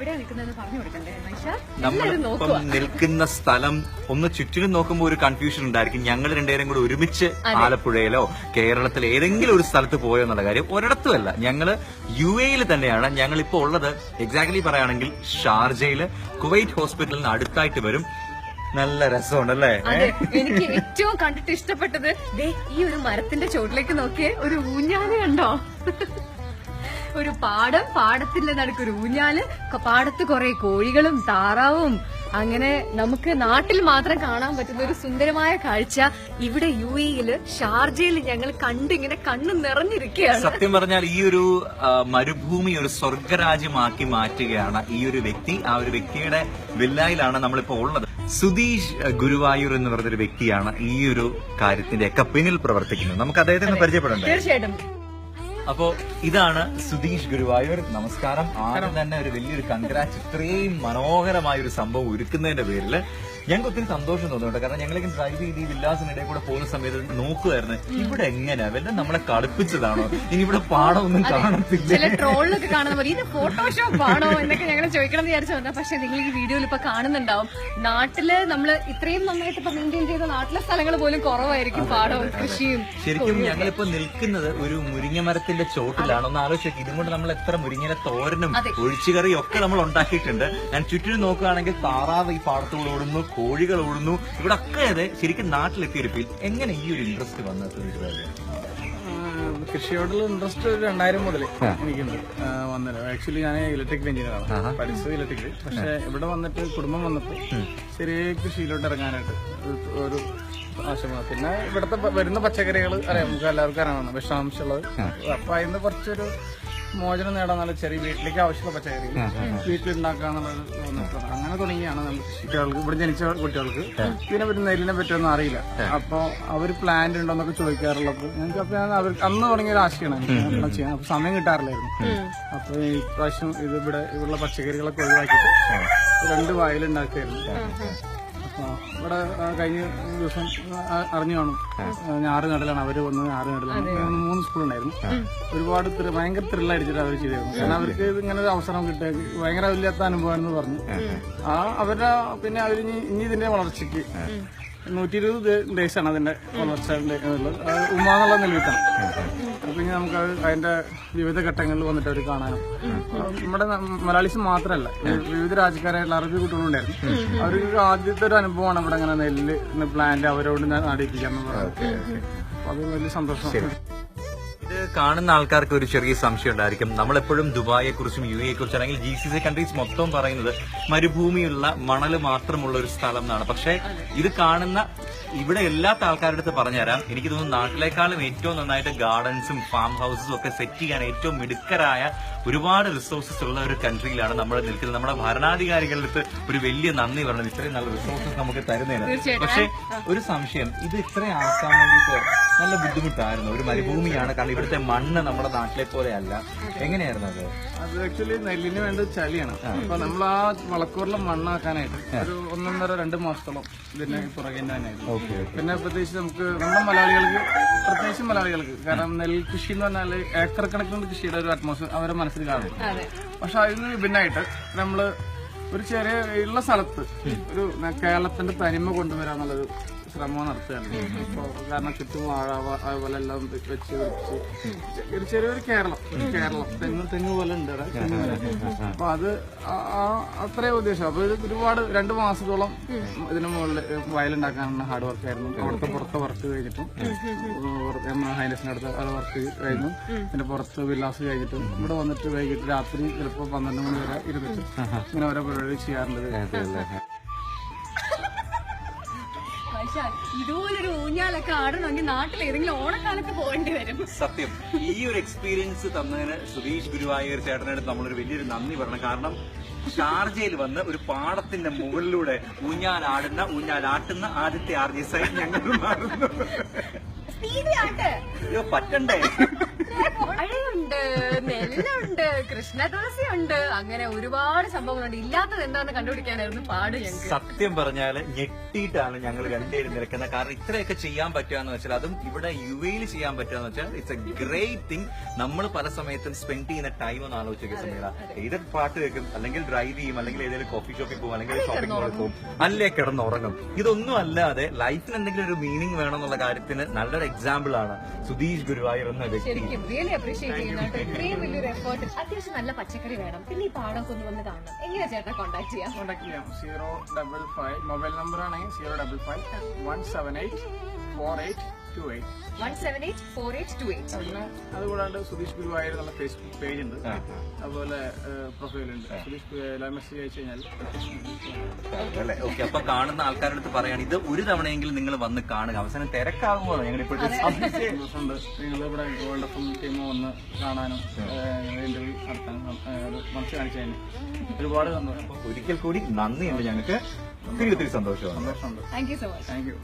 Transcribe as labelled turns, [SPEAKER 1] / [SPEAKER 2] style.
[SPEAKER 1] എവിടെയാ നിൽക്കുന്നതെന്ന് പറഞ്ഞു കൊടുക്കണ്ടേ
[SPEAKER 2] നമ്മളിപ്പം നിൽക്കുന്ന സ്ഥലം ഒന്ന് ചുറ്റിനും നോക്കുമ്പോൾ ഒരു കൺഫ്യൂഷൻ ഉണ്ടായിരിക്കും. ഞങ്ങൾ രണ്ടുപേരും കൂടെ ഒരുമിച്ച് ആലപ്പുഴയിലോ കേരളത്തിലെ ഏതെങ്കിലും ഒരു സ്ഥലത്ത് പോയോ എന്നുള്ള കാര്യം ഒരിടത്തുമല്ല. ഞങ്ങള് UAE തന്നെയാണ്. ഞങ്ങളിപ്പോ ഉള്ളത് എക്സാക്ട്ലി പറയുകയാണെങ്കിൽ ഷാർജയില് കുവൈറ്റ് ഹോസ്പിറ്റലിന് അടുത്തായിട്ട് വരും. നല്ല രസമുണ്ടല്ലേ?
[SPEAKER 1] എനിക്ക് ഏറ്റവും കണ്ടിട്ട് ഇഷ്ടപ്പെട്ടത് ഈ ഒരു മരത്തിന്റെ ചോട്ടിലേക്ക് നോക്കിയേ, ഒരു ഊഞ്ഞാല് കണ്ടോ? ഒരു പാടത്തിന്റെ നടുക്ക് ഒരു ഊഞ്ഞാല്, പാടത്ത് കുറെ കോഴികളും താറാവും. അങ്ങനെ നമുക്ക് നാട്ടിൽ മാത്രം കാണാൻ പറ്റുന്ന ഒരു സുന്ദരമായ കാഴ്ച ഇവിടെ UAE ഷാർജയിൽ ഞങ്ങൾ കണ്ടിങ്ങനെ കണ്ണു നിറഞ്ഞിരിക്കുകയാണ്.
[SPEAKER 2] സത്യം പറഞ്ഞാൽ ഈ ഒരു മരുഭൂമി ഒരു സ്വർഗരാജ്യമാക്കി മാറ്റുകയാണ് ഈ ഒരു വ്യക്തി. ആ ഒരു വ്യക്തിയുടെ വില്ലയിലാണ് നമ്മളിപ്പോ ഉള്ളത്. സുധീഷ് ഗുരുവായൂർ എന്ന് പറഞ്ഞൊരു വ്യക്തിയാണ് ഈ ഒരു കാര്യത്തിന്റെ ഒക്കെ പിന്നിൽ പ്രവർത്തിക്കുന്നത്. നമുക്ക് അദ്ദേഹത്തിന് പരിചയപ്പെടണ്ടേ?
[SPEAKER 1] തീർച്ചയായിട്ടും.
[SPEAKER 2] അപ്പോ ഇതാണ് സുധീഷ് ഗുരുവായൂർ. നമസ്കാരം. ആദ്യം തന്നെ ഒരു വലിയൊരു കൺഗ്രാറ്റ്സ്. ഇത്രയും മനോഹരമായ ഒരു സംഭവം ഒരുക്കുന്നതിന്റെ പേരില് ഞങ്ങൾക്ക് ഒത്തിരി സന്തോഷം തോന്നുന്നുണ്ട്. കാരണം ഞങ്ങളിങ്ങനെ ഡ്രൈവ് ചെയ്ത് ഈ വില്ലാസിനിടയിൽ കൂടെ പോകുന്ന സമയത്ത് നോക്കുമായിരുന്നു, ഇവിടെ എങ്ങനെയാ വല്ല നമ്മളെ കളിപ്പിച്ചതാണോ, ഇനി ഇവിടെ പാടമൊന്നും കാണത്തില്ല.
[SPEAKER 1] ചില ട്രോളിലൊക്കെ കാണുന്ന പോലെ ഇത് ഫോട്ടോഷോപ്പ് ആണോ എന്നൊക്കെ ഞങ്ങൾ ചോദിക്കണം എന്ന് വിചാരിച്ചു വന്നത്. പക്ഷെ നിങ്ങൾ ഈ വീഡിയോയിൽ ഇപ്പൊ കാണുന്നുണ്ടാവും, നാട്ടില് നമ്മള് ഇത്രയും നന്നായിട്ട് ഇപ്പൊ മെയിൻറ്റെയിൻ ചെയ്ത നാട്ടിലെ സ്ഥലങ്ങൾ പോലും കുറവായിരിക്കും പാടവും കൃഷിയും.
[SPEAKER 2] ശരിക്കും ഞങ്ങളിപ്പോ നിൽക്കുന്നത് ഒരു മുരിങ്ങമരത്തിന്റെ ചോട്ടിലാണ്. ഒന്ന് ആലോചിക്കും, ഇതുകൊണ്ട് നമ്മൾ എത്ര മുരിങ്ങല തോരനും ഒഴിച്ചുകറിയും ഒക്കെ നമ്മൾ ഉണ്ടാക്കിയിട്ടുണ്ട്. ഞാൻ ചുറ്റിനും നോക്കുകയാണെങ്കിൽ താറാവ് ഈ പാടത്തോട് ഓടുന്നു, കോഴികൾ ഓടുന്നു. ഇവിടെ ഒക്കെ അതെ ശരിക്കും നാട്ടിലെത്തിയിരിപ്പിൽ എങ്ങനെ ഈ ഒരു ഇൻട്രസ്റ്റ് വന്നത്?
[SPEAKER 3] കൃഷിയോടുള്ള ഇൻട്രസ്റ്റ് 2000 മുതൽ എനിക്കുണ്ട് വന്നത്. ആക്ച്വലി ഞാൻ ഇലക്ട്രിക്കൽ എഞ്ചിനീയറാണ്, പഠിച്ചത് ഇലക്ട്രിക്കൽ. പക്ഷെ ഇവിടെ വന്നിട്ട് കുടുംബം വന്നപ്പോൾ ചെറിയ കൃഷിയിലോട്ട് ഇറങ്ങാനായിട്ട് ഒരു ആശയം. പിന്നെ ഇവിടുത്തെ വരുന്ന പച്ചക്കറികൾ അറിയാം, നമുക്ക് എല്ലാവർക്കും അറിയാവുന്ന വിഷാംശമുള്ളത്. അപ്പൊ അതിന് കുറച്ചൊരു മോചനം നേടാന്നുള്ള ചെറിയ വീട്ടിലേക്ക് ആവശ്യമുള്ള പച്ചക്കറികൾ വീട്ടിലുണ്ടാക്കാന്നുള്ളത് തോന്നിയിട്ടുണ്ട്. അങ്ങനെ തുടങ്ങിയാണ് നമ്മൾ കുട്ടികൾക്ക്, ഇവിടെ ജനിച്ച കുട്ടികൾക്ക് പിന്നെ ഒരു നെല്ലിനെ പറ്റിയൊന്നും അറിയില്ല. അപ്പൊ അവർ പ്ലാന്റ് ഉണ്ടോ എന്നൊക്കെ ചോദിക്കാറുള്ളത് ഞങ്ങൾക്ക്. അപ്പൊ ഞാൻ അവർ അന്ന് തുടങ്ങിയ ഒരു ആശയമാണ് എനിക്ക് ചെയ്യാൻ. അപ്പൊ സമയം കിട്ടാറില്ലായിരുന്നു. അപ്പൊ ഇപ്രാവശ്യം ഇവിടെയുള്ള പച്ചക്കറികളൊക്കെ ഒഴിവാക്കിയിട്ട് 2 വയലുണ്ടാക്കിയായിരുന്നു. ഇവിടെ കഴിഞ്ഞ ദിവസം അറിഞ്ഞു കാണും, ഞാറ് നടലാണ്. അവര് വന്ന് ഞാറ് നടലാണ്. 3 സ്കൂളുണ്ടായിരുന്നു. ഒരുപാട് ഭയങ്കര ത്രില്ലടിച്ചിട്ട് അവർ ചെയ്തിരുന്നു. കാരണം അവർക്ക് ഇങ്ങനെ ഒരു അവസരം കിട്ടിയ ഭയങ്കര വലിയാത്ത അനുഭവം എന്ന് പറഞ്ഞു. അവരുടെ പിന്നെ അവര് ഇനി ഇതിന്റെ വളർച്ചയ്ക്ക് 120 ഡേയ്സാണ് അതിന്റെ വളർച്ച ഉള്ളത്. ഉമ്മാന്നുള്ള നെൽവിത്താണ്. അപ്പൊ ഇനി നമുക്ക് അതിന്റെ വിവിധ ഘട്ടങ്ങളിൽ വന്നിട്ട് അവർ കാണാനും, നമ്മുടെ മലയാളീസ് മാത്രമല്ല വിവിധ രാജ്യക്കാരായിട്ടുള്ള അറബി കുട്ടികളുണ്ടായിരുന്നു. അവർക്ക് ആദ്യത്തെ ഒരു അനുഭവമാണ് ഇവിടെ അങ്ങനെ നെല്ല് പ്ലാന്റ് അവരോട് നടിപ്പിക്കാന്ന് പറയുന്നത്. അപ്പൊ അത് വലിയ സന്തോഷം.
[SPEAKER 2] ഇത് കാണുന്ന ആൾക്കാർക്ക് ഒരു ചെറിയ സംശയം ഉണ്ടായിരിക്കും, നമ്മളെപ്പോഴും ദുബായിയെ കുറിച്ചും UAE കുറിച്ചും അല്ലെങ്കിൽ GCC കൺട്രീസ് മൊത്തം പറയുന്നത് മരുഭൂമിയുള്ള മണല് മാത്രമുള്ള ഒരു സ്ഥലം എന്നാണ്. പക്ഷെ ഇത് കാണുന്ന ഇവിടെ എല്ലാത്ത ആൾക്കാരുടെ അടുത്ത് പറഞ്ഞുതരാം, എനിക്ക് തോന്നുന്നു നാട്ടിലേക്കാളും ഏറ്റവും നന്നായിട്ട് ഗാർഡൻസും ഫാം ഹൗസും ഒക്കെ സെറ്റ് ചെയ്യാൻ ഏറ്റവും മിടുക്കരായ ഒരുപാട് റിസോഴ്സസ് ഉള്ള ഒരു കൺട്രിയിലാണ് നമ്മൾ നിൽക്കുന്നത്. നമ്മുടെ ഭരണാധികാരികളുടെ അടുത്ത് ഒരു വലിയ നന്ദി പറയണം, ഇത്രയും നല്ല റിസോഴ്സസ് നമുക്ക് തരുന്നതിന്. പക്ഷെ ഒരു സംശയം, ഇത് ഇത്രയും ആക്കാൻ വേണ്ടിയിട്ട് നല്ല ബുദ്ധിമുട്ടായിരുന്നു. ഒരു മരുഭൂമിയാണ്, കാരണം ഇവിടുത്തെ മണ്ണ് നമ്മുടെ നാട്ടിലെ പോലെ അല്ല. എങ്ങനെയായിരുന്നു അത്?
[SPEAKER 3] അത് ആക്ച്വലി നെല്ലിന് വേണ്ട ചളിയാണ്. അപ്പൊ നമ്മൾ ആ വളക്കൂറിലെ മണ്ണാക്കാനായിട്ട് ഒരു 1.5-2 മാസത്തോളം ഇതിന്റെ പുറകെ തന്നെയായിരുന്നു. പിന്നെ പ്രത്യേകിച്ച് നമ്മുടെ മലയാളികൾക്ക് കാരണം നെൽകൃഷി എന്ന് പറഞ്ഞാൽ ഏക്കർ കണക്കിനുള്ള കൃഷിയുടെ ഒരു അറ്റ്മോസ്ഫിയർ അവരെ മനസ്സിൽ കാണും. പക്ഷെ അതിന് വിഭിന്നമായിട്ട് നമ്മള് ഒരു ചെറിയ ഉള്ള സ്ഥലത്ത് ഒരു കേരളത്തിന്റെ തനിമ കൊണ്ടുവരാന്നുള്ളൊരു ശ്രമം നടത്തുകയാണ്. ഇപ്പൊ കാരണം ചുറ്റും വാഴ അതുപോലെ എല്ലാം വെച്ച് ഒരു ചെറിയൊരു കേരളം തെങ്ങ് പോലെ ഉണ്ട്. അപ്പൊ അത് അത്രയും ഉദ്ദേശം. അപ്പൊ ഇത് ഒരുപാട് 2 മാസത്തോളം ഇതിന് മുകളിൽ വയലുണ്ടാക്കാനുള്ള ഹാർഡ് വർക്ക് ആയിരുന്നു. അവിടുത്തെ പുറത്തെ വർക്ക് കഴിഞ്ഞിട്ടും ഹൈനസിന്റെ അടുത്ത് അത് വർക്ക് കഴിഞ്ഞു. പിന്നെ പുറത്ത് വില്ലാസ് കഴിഞ്ഞിട്ടും ഇവിടെ വന്നിട്ട് വൈകിട്ട് രാത്രി ചിലപ്പോൾ 12 മണി വരെ ഇരുന്നിട്ട് ഇങ്ങനെ ഓരോ പരിപാടി ചെയ്യാറുണ്ട്.
[SPEAKER 1] ഇതുപോലൊരു ഊഞ്ഞാലൊക്കെ ആടണമെങ്കിൽ നാട്ടിൽ ഏതെങ്കിലും ഓണക്കാലത്ത് പോകേണ്ടി വരും.
[SPEAKER 2] സത്യം. ഈ ഒരു എക്സ്പീരിയൻസ് തന്നതിന് സുധീഷ് ഗുരുവായൂർ ചേട്ടനായിട്ട് നമ്മളൊരു വലിയൊരു നന്ദി പറയണം. കാരണം ഷാർജയിൽ വന്ന് ഒരു പാടത്തിന്റെ മുകളിലൂടെ ഊഞ്ഞാലാട്ടുന്ന ആദ്യത്തെ RJ സൈഡ് ഞങ്ങൾ മാറുന്നു. അയ്യോ പറ്റണ്ടേ?
[SPEAKER 1] മഴയുണ്ട്, നെല്ലുണ്ട്, കൃഷ്ണ തുളസി ഉണ്ട്, അങ്ങനെ ഒരുപാട് സംഭവങ്ങളുണ്ട്. ഇല്ലാത്തത് എന്താണെന്ന് കണ്ടുപിടിക്കാനായിരുന്നു പാട് ഞങ്ങൾക്ക്.
[SPEAKER 2] സത്യം പറഞ്ഞാല് ഞെട്ടിയിട്ടാണ് ഞങ്ങൾ രണ്ടുപേരും നിൽക്കുന്നത്. കാരണം ഇത്രയൊക്കെ ചെയ്യാൻ പറ്റുകയെന്ന് വെച്ചാൽ, അതും ഇവിടെ UAE ചെയ്യാൻ പറ്റുകയെന്ന് വെച്ചാൽ ഇറ്റ്സ് എ ഗ്രേറ്റ് തിങ്. നമ്മൾ പല സമയത്തും സ്പെൻഡ് ചെയ്യുന്ന ടൈം ഒന്ന് ആലോചിക്കുക സമയം. ഏതൊരു പാട്ട് കേൾക്കും, അല്ലെങ്കിൽ ഡ്രൈവ് ചെയ്യും, അല്ലെങ്കിൽ ഏതെങ്കിലും കോഫി ഷോപ്പിൽ പോകും, അല്ലെങ്കിൽ ഷോപ്പിംഗ് മാളിൽ പോകും, അല്ലേ കിടന്നുറങ്ങും. ഇതൊന്നും അല്ലാതെ ലൈഫിന് എന്തെങ്കിലും ഒരു മീനിങ് വേണമെന്നുള്ള കാര്യത്തിന് നല്ലൊരു എക്സാമ്പിൾ ആണ് സുധീഷ് ഗുരുവായൂർ എന്ന വ്യക്തി.
[SPEAKER 1] ശരിക്കും റിയലി അപ്രീഷിയേറ്റ് ചെയ്യുന്നുണ്ട്. ഇത്രയും വലിയൊരു എഫേർട്ട്. അത്യാവശ്യം നല്ല പച്ചക്കറി വേണം, പിന്നെ ഈ പാടമൊക്കെ ഒന്ന് വന്ന് കാണണം. എങ്ങനെയാ ചേട്ടാ കോൺടാക്ട് ചെയ്യാം?
[SPEAKER 3] കോൺടാക്ട് ചെയ്യാം. 055 മൊബൈൽ നമ്പർ ആണെങ്കിൽ 055 178 4828.
[SPEAKER 1] 1784828.
[SPEAKER 3] പിന്നെ അതുകൂടാണ്ട് സുധീഷ് ഗുരുവായൂർ എന്നുള്ള ഫേസ്ബുക്ക് പേജ് ഉണ്ട്, അതുപോലെ പ്രൊഫൈലുണ്ട്. സുധീഷ് മെസ്സേജ് അയച്ചു കഴിഞ്ഞാൽ
[SPEAKER 2] അല്ലേ? ഓക്കെ. അപ്പൊ കാണുന്ന ആൾക്കാരുടെ അടുത്ത് പറയാണ്, ഇത് ഒരു തവണയെങ്കിലും നിങ്ങൾ വന്ന് കാണുക. അവസാനം തിരക്കാകുമോ ഞങ്ങൾ ഇപ്പോഴത്തെ
[SPEAKER 3] സന്തോഷമുണ്ട്. നിങ്ങൾ ഇവിടെ വേൾഡ് ഓഫ് ടീം വന്ന് കാണാനും ഇന്റർവ്യൂ നടത്താനും മനസ്സ് കാണിച്ചു കഴിഞ്ഞു ഒരുപാട് സന്തോഷം.
[SPEAKER 2] ഒരിക്കൽ കൂടി നന്ദിയുണ്ട് ഞങ്ങൾക്ക്. ഒത്തിരി ഒത്തിരി സന്തോഷമാണ്.
[SPEAKER 3] സന്തോഷമുണ്ട്.
[SPEAKER 1] Thank you so much.
[SPEAKER 3] Thank you.